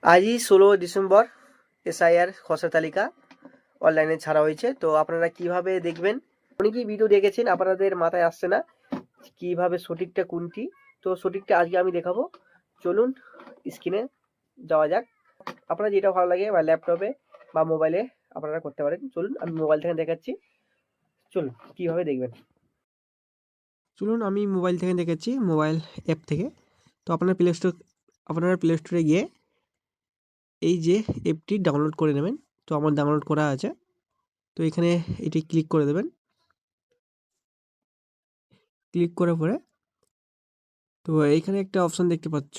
আজই 16 December SIR খসড়া তালিকা অনলাইনে ছাড়া হয়েছে। তো আপনারা কিভাবে দেখবেন? অনেকেই ভিডিও দেখেছেন, আপনাদের মাথায় আসছে না কিভাবে সঠিকটা কোনটি। তো সঠিকটা আজকে আমি দেখাবো। চলুন স্ক্রিনে যাওয়া যাক। আপনার যেটা ভালো লাগে বা ল্যাপটপে বা মোবাইলে আপনারা করতে পারেন। চলুন আমি মোবাইল থেকে দেখাচ্ছি। চলুন কিভাবে দেখবেন। চলুন আমি মোবাইল থেকে দেখাচ্ছি, মোবাইল অ্যাপ থেকে। তো আপনারা প্লে স্টোরে গিয়ে এই যে অ্যাপটি ডাউনলোড করে নেবেন। তো আমার ডাউনলোড করা আছে। তো এখানে এটি ক্লিক করে দেবেন। ক্লিক করার পরে তো এইখানে একটা অপশন দেখতে পাচ্ছ,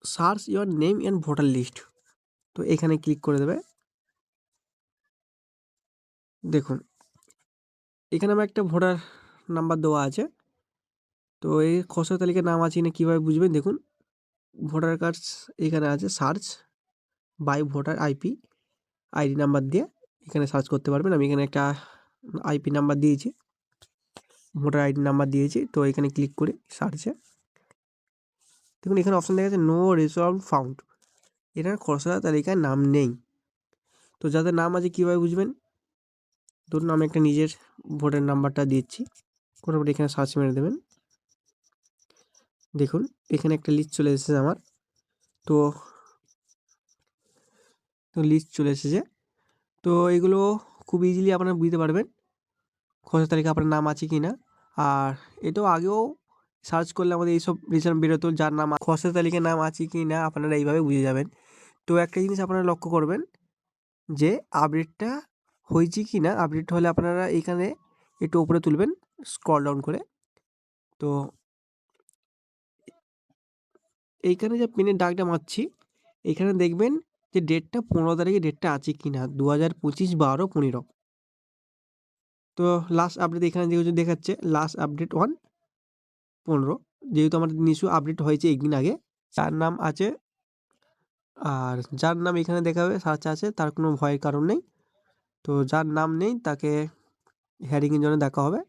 search your name and voter list. তো এখানে ক্লিক করে দেবে। দেখুন এখানে আমার একটা ভোটার নাম্বার দেওয়া আছে। তো এই খসড়া তালিকার নাম আছে কিনা কীভাবে বুঝবেন? দেখুন ভোটার কার্ড এখানে আছে, search by voter ID number দিয়ে এখানে সার্চ করতে পারবেন। আমি এখানে একটা আইপি নাম্বার দিয়েছি, ভোটার আইডি নাম্বার দিয়েছি। তো এখানে ক্লিক করি সার্চে। দেখুন এখানে অপশন দেখা যাচ্ছে নো রেজল্ট ফাউন্ড, এটার খসড়া তালিকায় নাম নেই। তো যাদের নাম আছে কীভাবে বুঝবেন? ধরুন আমি একটা নিজের ভোটার নাম্বারটা দিচ্ছি, করার পরে এখানে সার্চ মেরে দেবেন। দেখুন এখানে একটা লিস্ট চলে এসেছে আমার। তো লিস্ট চলে এসেছে। তো এগুলো খুব ইজিলি আপনারা বুঝতে পারবেন খসড়া তালিকা আপনার নাম আছে কি না। আর এটাও আগেও সার্চ করলে আমাদের এইসব রেজাল্ট বেরোতো, যার নাম খসড়া তালিকায় নাম আছে কি না আপনারা এইভাবে বুঝে যাবেন। তো একটা জিনিস আপনারা লক্ষ্য করবেন যে আপডেটটা হয়েছে কি না। আপডেট হলে আপনারা এখানে একটু উপরে তুলবেন স্ক্রল ডাউন করে। তো এইখানে যে পেনের দাগটা মারছি, এখানে দেখবেন যে ডেটটা 15 তারিখে ডেটটা আছে কি না, 2025 12-15। তো লাস্ট আপডেট এখানে যেহেতু দেখাচ্ছে লাস্ট আপডেট 1/15, যেহেতু আমার নিশ্চয় আপডেট হয়েছে একদিন আগে। যার নাম আছে আর যার নাম এখানে দেখাবে সার্চ আছে, তার কোনো ভয়ের কারণ নেই। তো যার নাম নেই তাকে হেয়ারিংয়ের জন্য দেখা হবে।